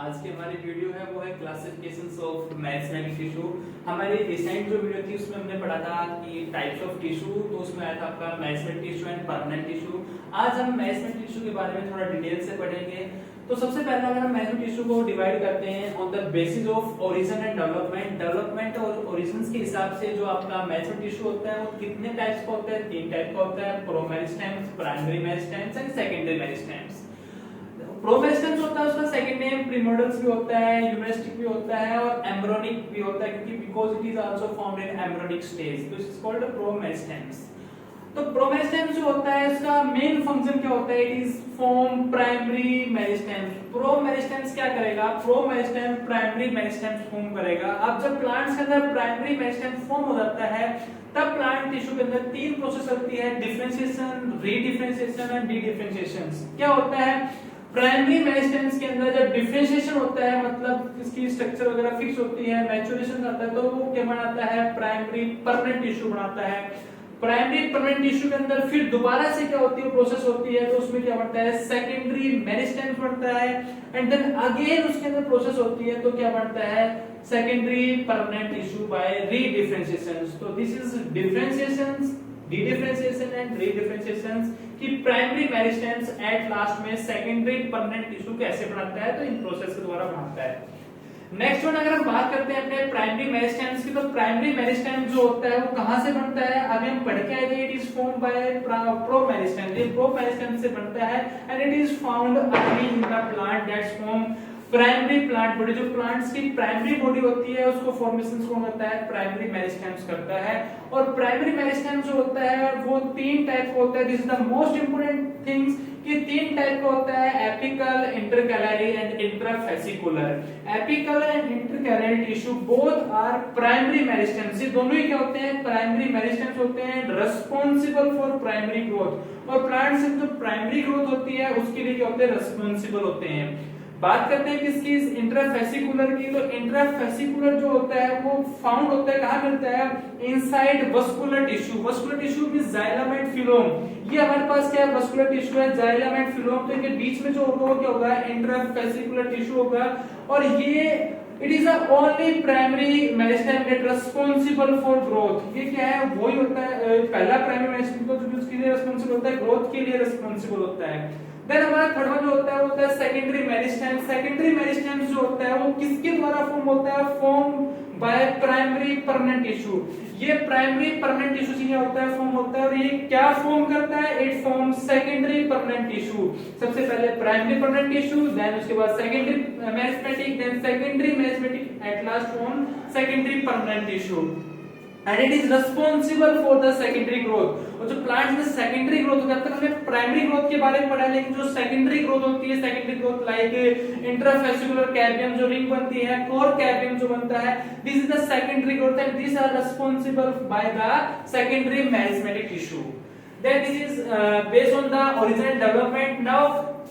आज की हमारी वीडियो है वो है क्लासिफिकेशंस ऑफ मेरिस्टेमिक टिश्यू। हमारी रिसेंट जो वीडियो थी उसमें हमने पढ़ा था कि टाइप्स ऑफ टिश्यू, तो उसमें आया था आपका मेरिस्टेमिक टिश्यू एंड परमानेंट टिश्यू। आज हम मेरिस्टेमिक टिश्यू के बारे में थोड़ा डिटेल से पढ़ेंगे। तो सबसे पहले अगर हम मेरिस्टेमिक टिश्यू को डिवाइड करते हैं on the basis of origin and development और ओरिजिन्स के हिसाब से जो आपका मेरिस्टेमिक टिश्यू होता है वो कितने टाइप्स का होता है? 3 टाइप का होता है, promeristems, primary meristems and secondary meristems. Promeristems होता है उसका सेकंड नेम प्रिमोर्डियल्स भी होता है, यूमेरिस्टिक भी होता है और एम्ब्रियोनिक भी होता है, क्योंकि because it is also found in embryonic stage, तो इट्स कॉल्ड प्रोमेरिस्टेम्स। तो प्रोमेरिस्टेम्स जो होता है इसका मेन फंक्शन क्या होता है? It is form primary meristems. Promeristems क्या करेगा? प्रोमेरिस्टेम प्राइमरी मेरिस्टेम्स फॉर्म करेगा। अब जब प्लांट्स के अंदर प्राइमरी मेरिस्टेम्स फॉर्म हो जाता है तब प्लांट टिश्यू के अंदर 3 प्रोसेस होती है, डिफरेंशिएशन, रीडिफरेंशिएशन एंड डीडिफरेंशिएशन। क्या होता है? प्राइमरी मेरिस्टेम्स के अंदर जब डिफरेंशिएशन होता है, मतलब इसकी स्ट्रक्चर वगैरह फिक्स होती है, मैच्योरेशन आता है, तो वो क्या बनाता है? प्राइमरी परमानेंट टिश्यू बनाता है। प्राइमरी परमानेंट टिश्यू के अंदर फिर दोबारा से क्या होती है? प्रोसेस होती है, तो उसमें क्या बनता है? सेकेंडरी मेरिस्टेम्स बनता है एंड देन अगेन उसके अंदर प्रोसेस होती है, तो क्या बनता है? Secondary permanent tissue by redifferentiation. तो this is differentiations, differentiation and redifferentiation कि प्राइमरी मेरिस्टेम्स एट लास्ट में सेकेंडरी परमानेंट टिश्यू कैसे बनाता है, तो इन प्रोसेस के द्वारा बनाता है। नेक्स्ट वन अगर हम बात करते हैं अपने प्राइमरी मेरिस्टेम्स की, तो प्राइमरी मेरिस्टेम जो होता है वो कहां से बनता है? अभी हम पढ़ के आए थे, इट इज फॉर्म्ड बाय प्रोमेरिस्टेम। ये प्रोमेरिस्टेम से बनता है and it is found only in the plant that's form primary plant body. जो प्लांट्स की प्राइमरी बॉडी होती है उसको फॉर्मेशन कौन होता है? प्राइमरी मेरिस्टेम्स करता है। और प्राइमरी मेरिस्टेम जो होता है वो 3 टाइप का होता है। This is the most important things कि 3 टाइप का होता है, apical, intercalary and intrafascicular. Apical and intercalary tissue both are primary meristems. ये दोनों ही क्या होते हैं? प्राइमरी मेरिस्टेम्स होते हैं, रिस्पांसिबल फॉर प्राइमरी ग्रोथ। और प्लांट्स में जो प्राइमरी ग्रोथ होती है उसके लिए क्या होते हैं? रिस्पांसिबल होते हैं। बात करते हैं किसकी? इंट्राफेसिकुलर की। तो इंट्राफेसिकुलर जो होता है वो फाउंड होता है, कहां मिलता है? Inside vascular tissue. Vascular tissue means xylem and phloem. ये हमारे पास क्या है? वस्कुलर टिश्यू है, जाइलम एंड फिलोम। तो इनके बीच में जो होगा वो क्या होगा? इंट्राफेसिकुलर टिश्यू होगा। और ये it is the only primary meristem that responsible for growth. ये क्या है? वही होता है पहला प्राइमरी मेरिस्टेम जो उसके लिए रिस्पांसिबल होता है, ग्रोथ के लिए रिस्पांसिबल होता है। देन हमारा थर्ड वन जो होता है वो होता है सेकेंडरी मेरिस्टेम। सेकेंडरी मेरिस्टेम जो होता है वो किसके द्वारा फॉर्म होता है? Form by primary permanent tissue. ये प्राइमरी परमानेंट टिश्यू से क्या होता है? फॉर्म होता है। और ये क्या फॉर्म करता है? It form secondary permanent tissue. सबसे पहले प्राइमरी परमानेंट टिश्यू, देन उसके बाद secondary meristematic, then secondary meristematic, at last form secondary permanent tissue and it is responsible for the secondary growth। और जो प्लांट में सेकेंडरी ग्रोथ होता है, तब तक हमने प्राइमरी ग्रोथ के बारे में पढ़ा है, लेकिन जो सेकेंडरी ग्रोथ होती है, secondary growth like intrafascicular cambium जो रिंग बनती है, कोर कैवियम जो बनता है, this is the secondary growth and this are responsible by the secondary meristematic tissue. Then this is based on the original development. Now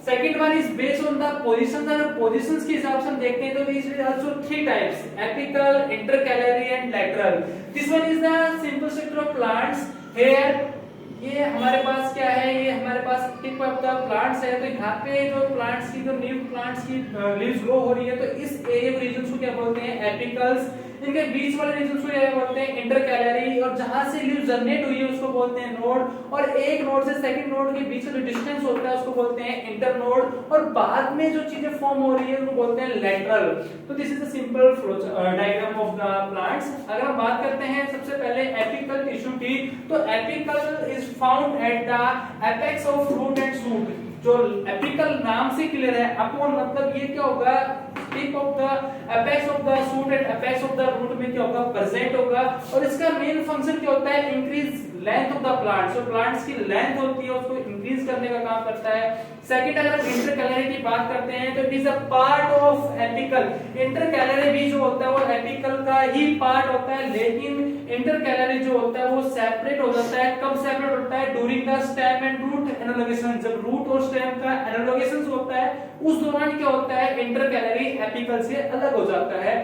second one is based on the positions। अगर positions के हिसाब से हम देखते हैं तो these are also 3 types: apical, intercalary and lateral। This one is the simple structure of plants। Here ये हमारे पास क्या है? ये हमारे पास टिप ऑफ द प्लांट्स है। तो यहाँ पे जो प्लांट्स की जो लीव प्लांट्स की लीव्स ग्रो हो रही है, तो इस एरिया रीजन को क्या बोलते हैं? एपिकल्स। इनके बीच वाले रीजन को क्या बोलते हैं? इंटरकैलरी। और जहां से लीव जनरेट हुई है उसको बोलते हैं नोड। और एक नोड से सेकंड नोड के बीच में जो डिस्टेंस होता है उसको बोलते हैं इंटरनोड। और बाद में जो चीजें फॉर्म हो रही है उसको बोलते हैं लेटरल। तो this is the simple diagram of the plants. अगर हम बात करते हैं सबसे पहले एपिकल टिश्यू की, तो apical is found at the apex of root and shoot. जो एपिकल नाम से क्लियर है, अपोन मतलब ये क्या होगा? Tip of the apex of the shoot and apex of the root में क्या होगा? प्रेजेंट होगा। और इसका मेन फंक्शन क्या होता है? Increase length of the plant. जो प्लांट्स की लेंथ होती है उसको इंक्रीज करने का काम करता है। सेकंड अगर हम इंटरकैलरी की बात करते हैं तो it is a part of apical. Intercalary भी जो होता है वो एपिकल का ही पार्ट होता है, लेकिन इंटरकैलरी जो होता है वो सेपरेट हो जाता है। कब सेपरेट होता है? During the stem and root elongation. जब रूट और स्टेम का एनालोगेशन होता है उस दौरान क्या होता है? इंटरकैलरी एपिकल से अलग हो जाता है।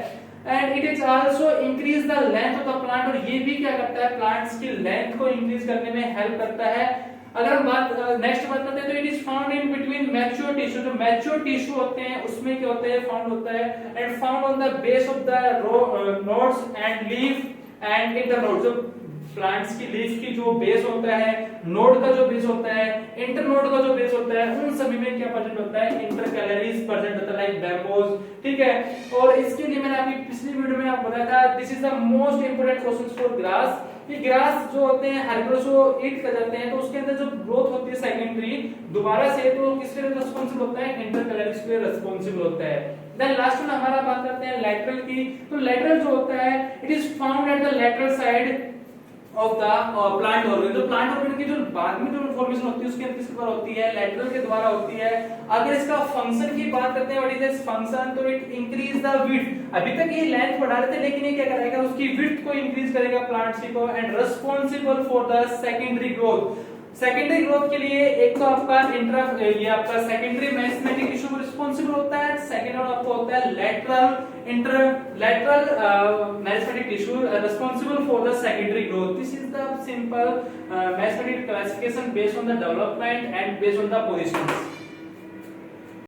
And it is also increase the length of the plant. और ये भी क्या करता है? प्लांट्स की लेंथ को इंक्रीज करने में हेल्प करता है। अगर हम नेक्स्ट बात करते हैं तो it is found in between mature tissue. जो मैच्योर टिश्यू होते हैं उसमें क्या होता है, फाउंड होता है and found on the base of the nodes and leaf and internode. जो प्लांट्स की लीफ की जो बेस होता है, नोड का जो बेस होता है, इंटरनोड का जो बेस होता है, उन सभी में क्या प्रेजेंट होता है, इंटरकैलरीज प्रेजेंट होता है लाइक बैम्बोज, ठीक है। और इसके लिए मैंने अभी पिछली वीडियो में आपको बताया था this is the most important question for grass. ये ग्रास जो होते हैं हर्बोसो ईट कर जाते हैं तो उसके अंदर जो ग्रोथ होती है सेकेंडरी दोबारा से, तो किसके लिए रिस्पांसिबल होता है, इंटरकैलरीज के लिए रिस्पांसिबल होता है। देन लास्ट में हमारा बात करते हैं लैटरल की। तो लैटरल जो होता है it is found at the lateral side of the plant organ. तो प्लांट ऑर्गन की जो बाद में जो फॉर्मेशन होती है उसके अंदर किसके द्वारा होती है, लैटरल के द्वारा होती है। अगर इसका फंक्शन की बात करते हैं व्हाट इज इट्स फंक्शन, तो इट इंक्रीज द विड्थ। अभी तक ये लेंथ बढ़ा रहे थे लेकिन ये क्या करेगा, उसकी विड्थ को इंक्रीज करेगा प्लांट्स की को, and responsible for the secondary growth. Secondary growth के लिए एक तो आपका ये आपका सेकेंडरी मेसेंटेरिक टिश्यू रिस्पांसिबल होता है, सेकंड और आपको होता है lateral mesenteric tissue responsible for the secondary growth. This is the simple mesenteric classification based on the development and based on the positions.